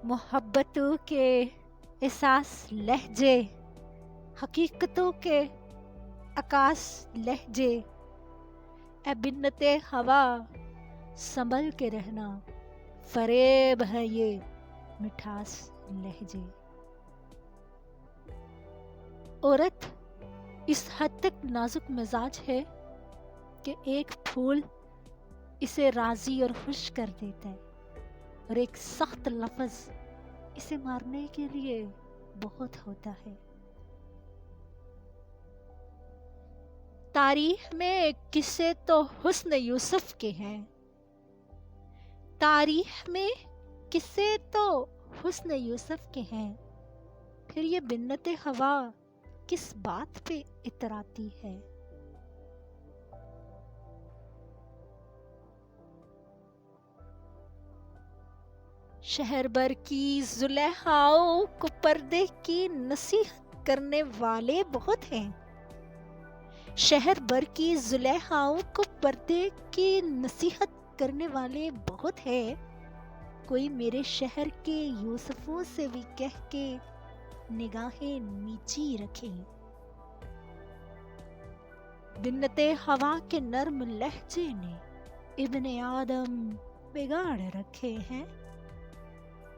محبتوں کے احساس لہجے، حقیقتوں کے عکاس لہجے، اے بنت ہوا سنبھل کے رہنا، فریب ہے یہ مٹھاس لہجے۔ عورت اس حد تک نازک مزاج ہے کہ ایک پھول اسے راضی اور خوش کر دیتا ہے، اور ایک سخت لفظ اسے مارنے کے لیے بہت ہوتا ہے۔ تاریخ میں قصے تو حسن یوسف کے ہیں، تاریخ میں قصے تو حسن یوسف کے ہیں، پھر یہ بنت ہوا کس بات پہ اتراتی ہے؟ شہر بھر کی زلیخاؤں کو پردے کی نصیحت کرنے والے بہت ہیں، شہر بھر کی زلیخاؤں کو پردے کی نصیحت کرنے والے بہت ہیں، کوئی میرے شہر کے یوسفوں سے بھی کہہ کے نگاہیں نیچی رکھے۔ بنت ہوا کے نرم لہجے نے ابن آدم بگاڑ رکھے ہیں،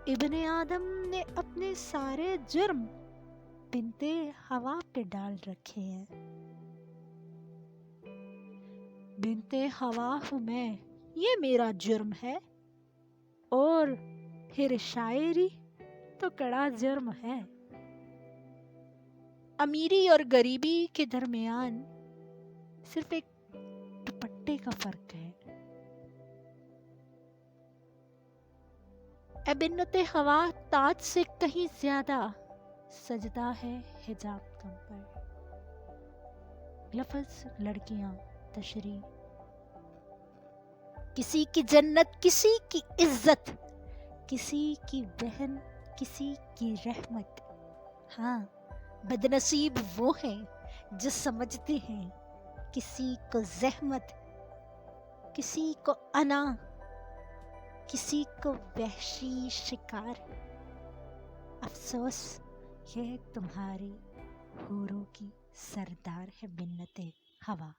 ابن آدم نے اپنے سارے جرم بنت ہوا پہ ڈال رکھے ہیں۔ بنت ہوا ہوں میں، یہ میرا جرم ہے، اور پھر شاعری تو کڑا جرم ہے۔ امیری اور غریبی کے درمیان صرف ایک دوپٹے کا فرق ہے۔ اے بنت ہوا تاج سے کہیں زیادہ سجدہ ہے حجاب تم پر۔ لفظ لڑکیاں تشریح۔ کسی کی جنت، کسی کی عزت، کسی کی بہن، کسی کی رحمت۔ ہاں، بد نصیب وہ ہیں جو سمجھتے ہیں کسی کو زحمت، کسی کو انا، کسی کو وحشی شکار۔ افسوس یہ تمہاری حوروں کی سردار ہے بنت ہوا۔